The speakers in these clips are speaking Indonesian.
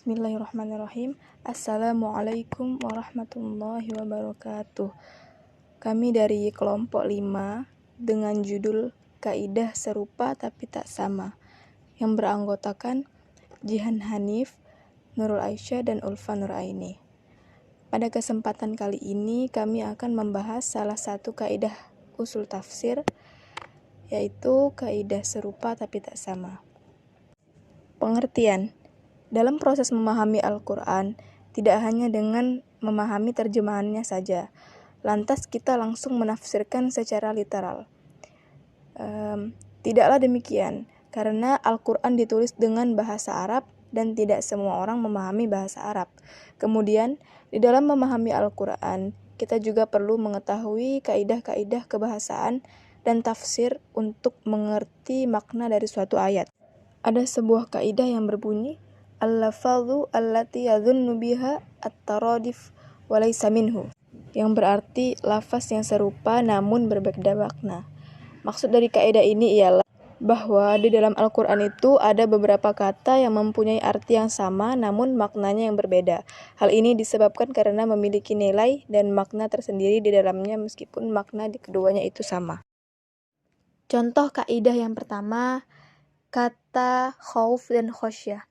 Bismillahirrahmanirrahim. Assalamualaikum warahmatullahi wabarakatuh. Kami dari kelompok 5 dengan judul Kaidah Serupa Tapi Tak Sama, yang beranggotakan Jihan Hanif, Nurul Aisyah, dan Ulfa Nuraini. Pada kesempatan kali ini kami akan membahas salah satu kaidah usul tafsir, yaitu kaidah serupa tapi tak sama. Pengertian. Dalam proses memahami Al-Quran, tidak hanya dengan memahami terjemahannya saja, lantas kita langsung menafsirkan secara literal. Tidaklah demikian, karena Al-Quran ditulis dengan bahasa Arab dan tidak semua orang memahami bahasa Arab. Kemudian, di dalam memahami Al-Quran, kita juga perlu mengetahui kaidah-kaidah kebahasaan dan tafsir untuk mengerti makna dari suatu ayat. Ada sebuah kaidah yang berbunyi, al-lafadhu allati yadhunnu biha at-taradif wa laysa minhu, yang berarti lafaz yang serupa namun berbeda makna. Maksud dari kaidah ini ialah bahwa di dalam Al-Quran itu ada beberapa kata yang mempunyai arti yang sama namun maknanya yang berbeda. Hal ini disebabkan karena memiliki nilai dan makna tersendiri di dalamnya meskipun makna di keduanya itu sama. Contoh kaidah yang pertama, kata khauf dan khosyah.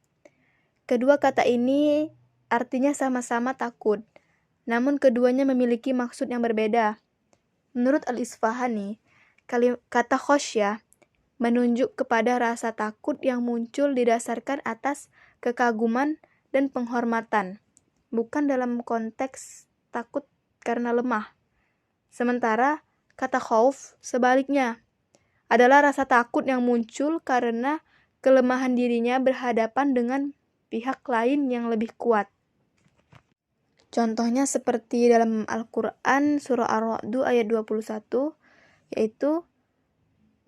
Kedua kata ini artinya sama-sama takut, namun keduanya memiliki maksud yang berbeda. Menurut Al-Isfahani, kata khosyah menunjuk kepada rasa takut yang muncul didasarkan atas kekaguman dan penghormatan, bukan dalam konteks takut karena lemah. Sementara kata khauf sebaliknya adalah rasa takut yang muncul karena kelemahan dirinya berhadapan dengan pihak lain yang lebih kuat. Contohnya seperti dalam Al-Quran surah Ar-Ra'd ayat 21, yaitu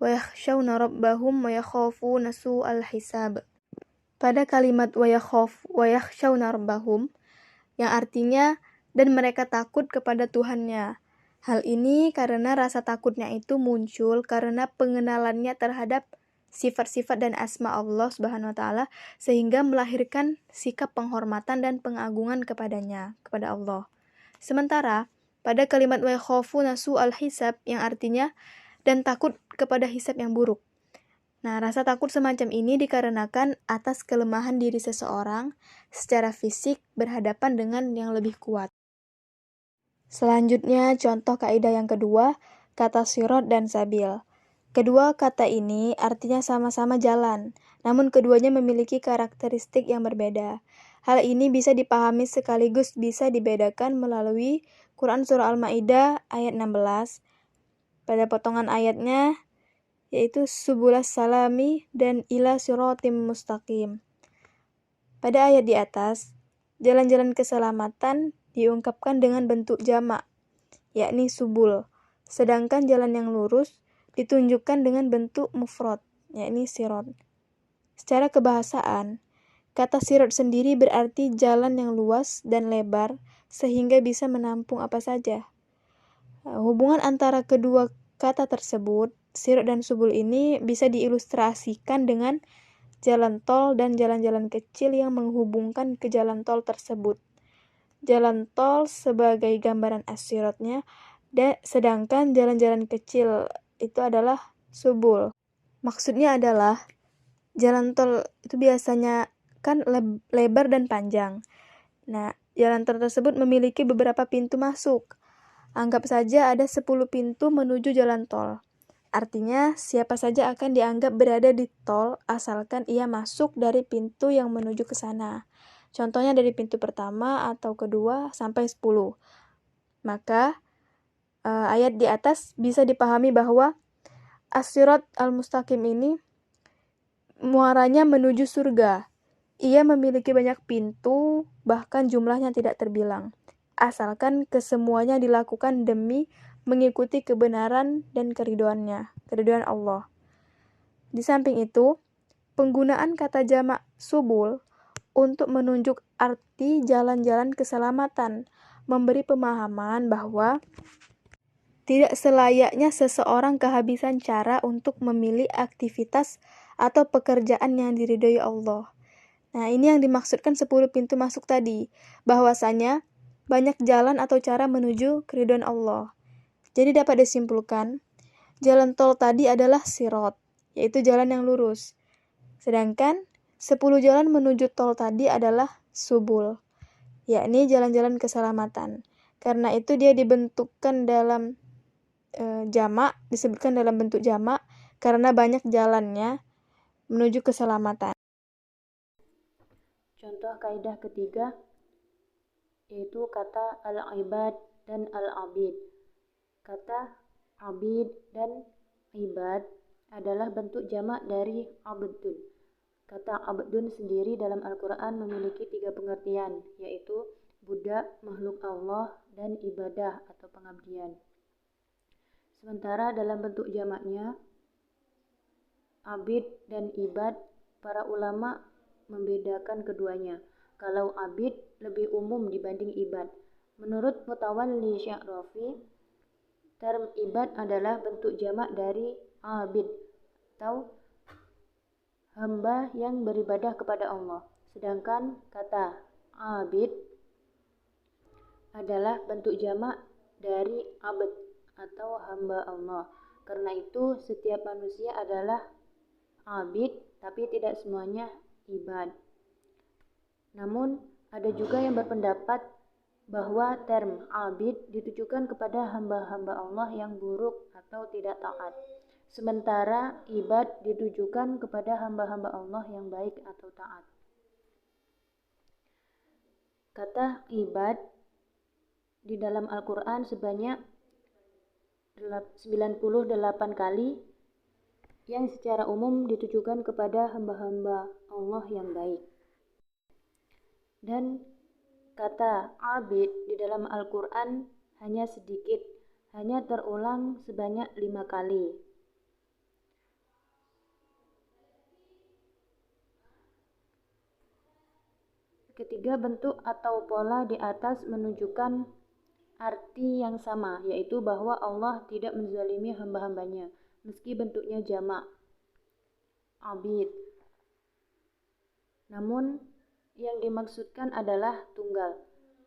wa yakhshawna rabbahum wa yakhafuna su'al hisab. Pada kalimat wa yakhshawna rabbahum, yang artinya dan mereka takut kepada Tuhannya. Hal ini karena rasa takutnya itu muncul karena pengenalannya terhadap sifat-sifat dan asma Allah Subhanahu wa taala, sehingga melahirkan sikap penghormatan dan pengagungan kepadanya, kepada Allah. Sementara pada kalimat wa yakhafuna su'al hisab, yang artinya dan takut kepada hisab yang buruk. Nah, rasa takut semacam ini dikarenakan atas kelemahan diri seseorang secara fisik berhadapan dengan yang lebih kuat. Selanjutnya, contoh kaidah yang kedua, kata sirat dan sabil. Kedua kata ini artinya sama-sama jalan, namun keduanya memiliki karakteristik yang berbeda. Hal ini bisa dipahami sekaligus bisa dibedakan melalui Quran Surah Al-Ma'idah ayat 16. Pada potongan ayatnya, yaitu subulas salami dan ila siratim mustaqim. Pada ayat di atas, jalan-jalan keselamatan diungkapkan dengan bentuk jamak, yakni subul, sedangkan jalan yang lurus ditunjukkan dengan bentuk mufrad, yakni sirat. Secara kebahasaan, kata sirat sendiri berarti jalan yang luas dan lebar sehingga bisa menampung apa saja. Hubungan antara kedua kata tersebut, sirat dan subul ini bisa diilustrasikan dengan jalan tol dan jalan-jalan kecil yang menghubungkan ke jalan tol tersebut. Jalan tol sebagai gambaran as-siratnya, sedangkan jalan-jalan kecil itu adalah subul. Maksudnya adalah jalan tol itu biasanya kan lebar dan panjang. Nah, jalan tol tersebut memiliki beberapa pintu masuk. Anggap saja ada 10 pintu menuju jalan tol. Artinya, siapa saja akan dianggap berada di tol asalkan ia masuk dari pintu yang menuju ke sana. Contohnya dari pintu pertama atau kedua sampai 10. Maka, ayat di atas bisa dipahami bahwa as-sirat al-mustaqim ini muaranya menuju surga. Ia memiliki banyak pintu, bahkan jumlahnya tidak terbilang. Asalkan kesemuanya dilakukan demi mengikuti kebenaran dan keridhaan Allah. Di samping itu, penggunaan kata jamak subul untuk menunjuk arti jalan-jalan keselamatan memberi pemahaman bahwa tidak selayaknya seseorang kehabisan cara untuk memilih aktivitas atau pekerjaan yang diridhoi Allah. Nah, ini yang dimaksudkan 10 pintu masuk tadi, bahwasanya banyak jalan atau cara menuju keridhaan Allah. Jadi dapat disimpulkan, jalan tol tadi adalah sirot, yaitu jalan yang lurus. Sedangkan 10 jalan menuju tol tadi adalah subul, yakni jalan-jalan keselamatan. Karena itu dia dibentukkan dalam jamak, disebutkan dalam bentuk jamak karena banyak jalannya menuju keselamatan. Contoh kaidah ketiga yaitu kata al-ibad dan al-abid. Kata abid dan ibad adalah bentuk jamak dari abdun. Kata abdun sendiri dalam Al-Quran memiliki 3 pengertian, yaitu budak, makhluk Allah, dan ibadah atau pengabdian. Sementara dalam bentuk jamaknya, abid dan ibad, para ulama membedakan keduanya. Kalau abid lebih umum dibanding ibad. Menurut Mutawalli Sya'rafi, term ibad adalah bentuk jamak dari abid atau hamba yang beribadah kepada Allah. Sedangkan kata abid adalah bentuk jamak dari abd atau hamba Allah. Karena itu setiap manusia adalah abid, tapi tidak semuanya ibad. Namun ada juga yang berpendapat bahwa term abid ditujukan kepada hamba-hamba Allah yang buruk atau tidak taat. Sementara ibad ditujukan kepada hamba-hamba Allah yang baik atau taat. Kata ibad di dalam Al-Quran sebanyak 98 kali yang secara umum ditujukan kepada hamba-hamba Allah yang baik. Dan kata abid di dalam Al-Quran hanya sedikit, hanya terulang sebanyak 5 kali. Ketiga bentuk atau pola di atas menunjukkan arti yang sama, yaitu bahwa Allah tidak menzalimi hamba-hambanya, meski bentuknya jamak, abid. Namun yang dimaksudkan adalah tunggal,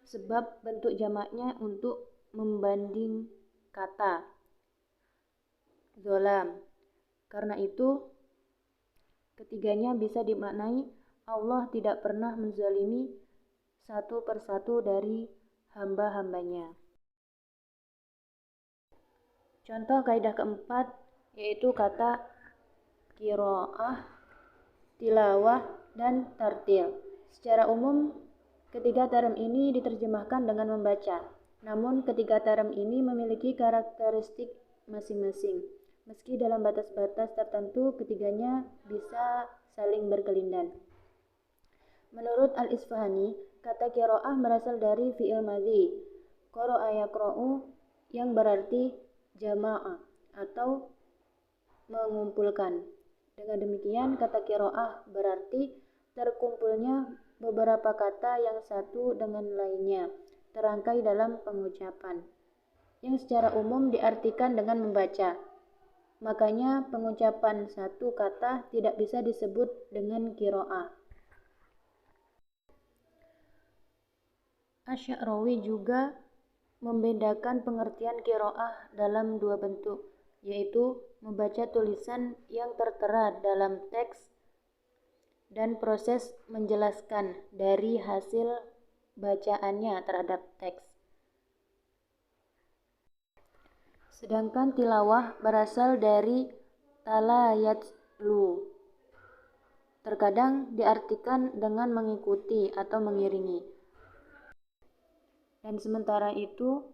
sebab bentuk jamaknya untuk membanding kata zolam. Karena itu ketiganya bisa dimaknai Allah tidak pernah menzalimi satu persatu dari hamba-hambanya. Contoh kaidah keempat yaitu kata qiraah, tilawah, dan tartil. Secara umum, ketiga term ini diterjemahkan dengan membaca. Namun ketiga term ini memiliki karakteristik masing-masing. Meski dalam batas-batas tertentu ketiganya bisa saling berkelindan. Menurut Al-Isfahani, kata qiraah berasal dari fi'il madhi, qara'a yaqra'u, yang berarti jama'ah atau mengumpulkan. Dengan demikian, kata qiraah berarti terkumpulnya beberapa kata yang satu dengan lainnya, terangkai dalam pengucapan, yang secara umum diartikan dengan membaca. Makanya pengucapan satu kata tidak bisa disebut dengan qiraah. Asy-Sya'rawi juga membedakan pengertian qiraah dalam dua bentuk, yaitu membaca tulisan yang tertera dalam teks dan proses menjelaskan dari hasil bacaannya terhadap teks. Sedangkan tilawah berasal dari tala yatlu. Terkadang diartikan dengan mengikuti atau mengiringi. Dan sementara itu,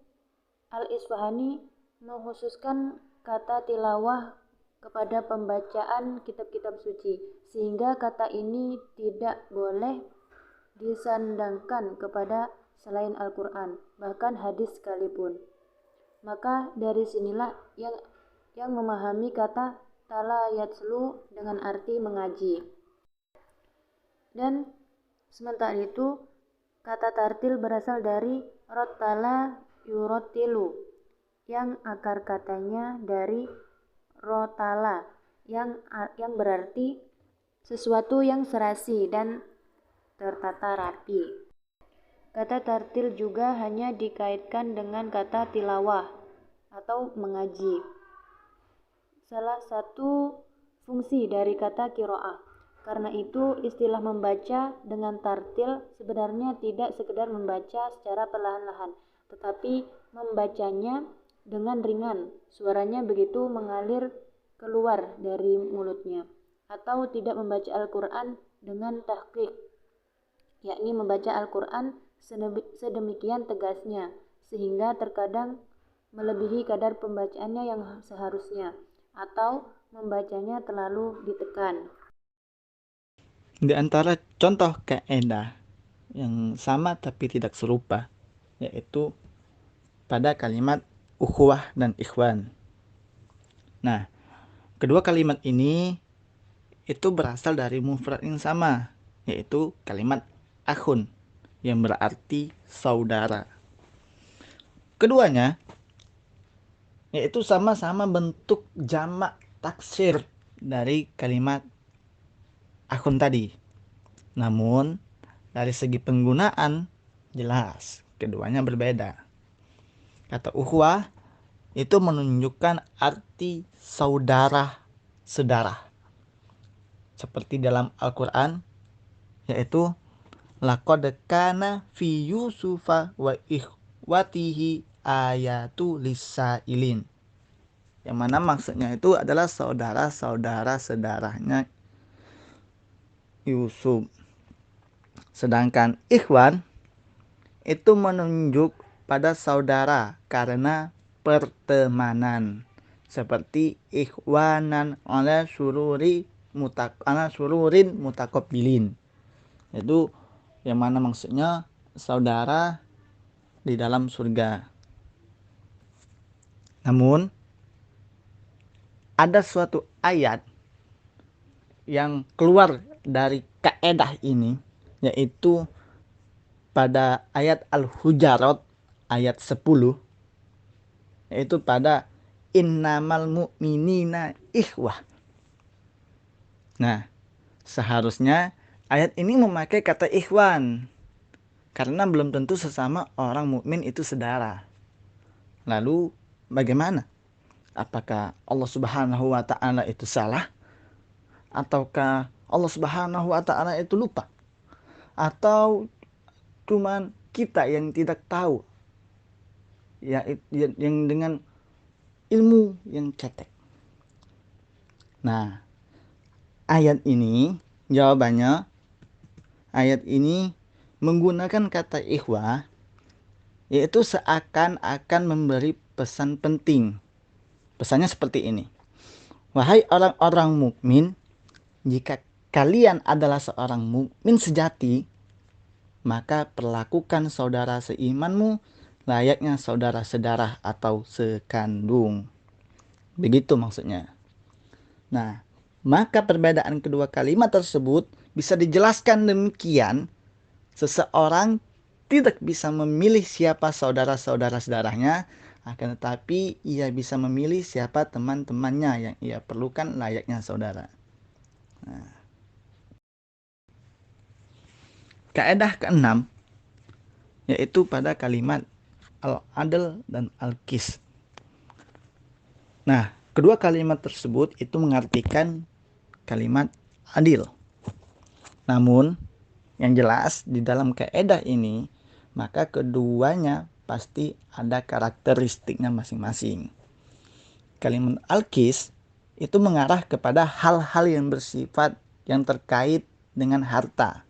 Al-Isfahani mengkhususkan kata tilawah kepada pembacaan kitab-kitab suci, sehingga kata ini tidak boleh disandangkan kepada selain Al-Quran, bahkan hadis sekalipun. Maka dari sinilah yang memahami kata tala yatslu dengan arti mengaji. Dan sementara itu, kata tartil berasal dari rottala yurotilu, yang akar katanya dari rotala, yang berarti sesuatu yang serasi dan tertata rapi. Kata tartil juga hanya dikaitkan dengan kata tilawah atau mengaji. Salah satu fungsi dari kata qiraah. Karena itu istilah membaca dengan tartil sebenarnya tidak sekedar membaca secara perlahan-lahan, tetapi membacanya dengan ringan. Suaranya begitu mengalir keluar dari mulutnya. Atau tidak membaca Al-Quran dengan tahqiq, yakni membaca Al-Quran sedemikian tegasnya, sehingga terkadang melebihi kadar pembacaannya yang seharusnya, atau membacanya terlalu ditekan. Di antara contoh kaidah yang sama tapi tidak serupa, yaitu pada kalimat ukhuwah dan ikhwan. Nah, kedua kalimat ini itu berasal dari mufrad yang sama, yaitu kalimat akhun, yang berarti saudara. Keduanya yaitu sama-sama bentuk jamak taksir dari kalimat akhun tadi. Namun dari segi penggunaan jelas keduanya berbeda. Kata ukhuwah itu menunjukkan arti saudara sedara. Seperti dalam Al-Quran, yaitu laqad kana fi Yusufa wa ikhwatihi ayatu lisailin. Yang mana maksudnya itu adalah saudara-saudara sedarahnya Yusuf. Sedangkan ikhwan itu menunjuk pada saudara karena pertemanan. Seperti ikhwanan ala sururin mutakabilin. Itu yang mana maksudnya saudara di dalam surga. Namun ada suatu ayat yang keluar dari kaedah ini, yaitu pada ayat Al-Hujarat ayat 10, yaitu pada innamal mu'minina ikhwah. Nah, seharusnya ayat ini memakai kata ikhwan, karena belum tentu sesama orang mukmin itu saudara. Lalu bagaimana? Apakah Allah Subhanahu wa ta'ala itu salah? Ataukah Allah Subhanahu wa ta'ala itu lupa? Atau cuman kita yang tidak tahu, ya, yang dengan ilmu yang cetek? Nah, ayat ini jawabannya, ayat ini menggunakan kata ikhwah, yaitu seakan-akan memberi pesan penting. Pesannya seperti ini: wahai orang-orang mukmin, jika kalian adalah seorang mukmin sejati, maka perlakukan saudara seimanmu layaknya saudara sedarah atau sekandung. Begitu maksudnya. Nah, maka perbedaan kedua kalimat tersebut bisa dijelaskan demikian: seseorang tidak bisa memilih siapa saudara-saudara sedarahnya, akan tetapi ia bisa memilih siapa teman-temannya yang ia perlukan layaknya saudara. Nah, kaidah keenam yaitu pada kalimat al-adl dan al-qis. Nah, kedua kalimat tersebut itu mengartikan kalimat adil. Namun yang jelas di dalam kaidah ini, maka keduanya pasti ada karakteristiknya masing-masing. Kalimat al-qis itu mengarah kepada hal-hal yang bersifat yang terkait dengan harta,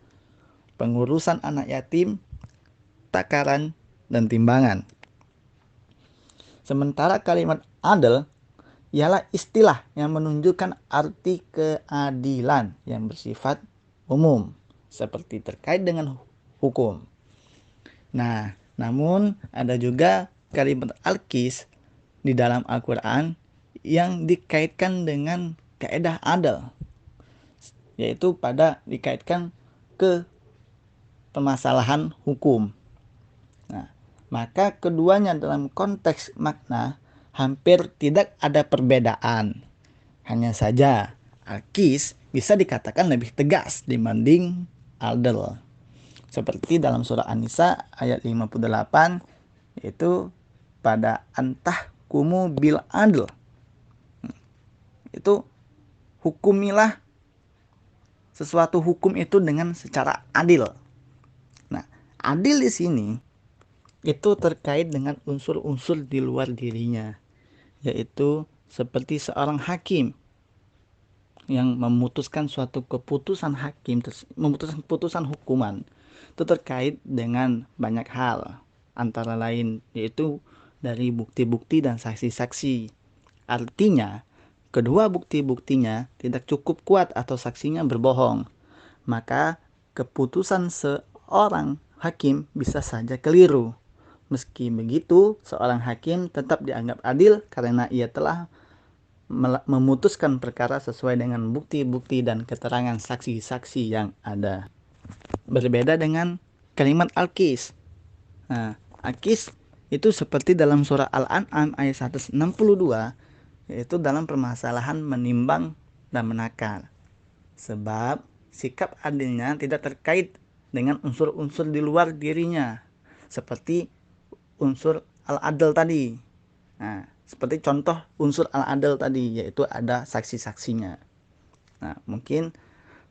pengurusan anak yatim, takaran, dan timbangan. Sementara kalimat adl ialah istilah yang menunjukkan arti keadilan yang bersifat umum, seperti terkait dengan hukum. Nah, namun ada juga kalimat al-qis di dalam Al-Quran yang dikaitkan dengan kaidah adl, yaitu pada dikaitkan ke permasalahan hukum. Nah, maka keduanya dalam konteks makna hampir tidak ada perbedaan. Hanya saja al-qis bisa dikatakan lebih tegas dibanding adl. Seperti dalam surah An-Nisa ayat 58, yaitu pada antahkumu bil adl. Itu hukumilah sesuatu hukum itu dengan secara adil. Nah, adil di sini itu terkait dengan unsur-unsur di luar dirinya, yaitu seperti seorang hakim yang memutuskan suatu keputusan hakim, memutuskan keputusan hukuman. Itu terkait dengan banyak hal, antara lain yaitu dari bukti-bukti dan saksi-saksi. Artinya, kedua bukti-buktinya tidak cukup kuat atau saksinya berbohong, maka keputusan seorang hakim bisa saja keliru. Meski begitu, seorang hakim tetap dianggap adil karena ia telah memutuskan perkara sesuai dengan bukti-bukti dan keterangan saksi-saksi yang ada. Berbeda dengan kalimat al-qis. Nah, al-qis itu seperti dalam surah Al-An'am ayat 162, yaitu dalam permasalahan menimbang dan menakar. Sebab sikap adilnya tidak terkait dengan unsur-unsur di luar dirinya, seperti unsur al-adl tadi. Nah, seperti contoh unsur al-adl tadi, yaitu ada saksi-saksinya. Nah, mungkin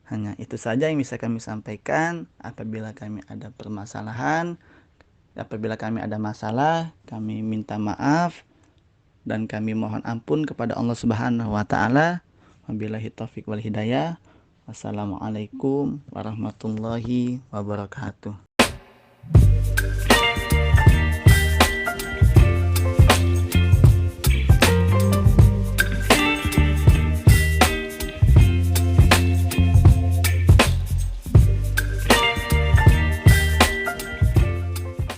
hanya itu saja yang bisa kami sampaikan. Apabila kami ada permasalahan, apabila kami ada masalah, kami minta maaf dan kami mohon ampun kepada Allah Subhanahu wa taala. Wabillahi taufik wal hidayah. Wassalamualaikum warahmatullahi wabarakatuh.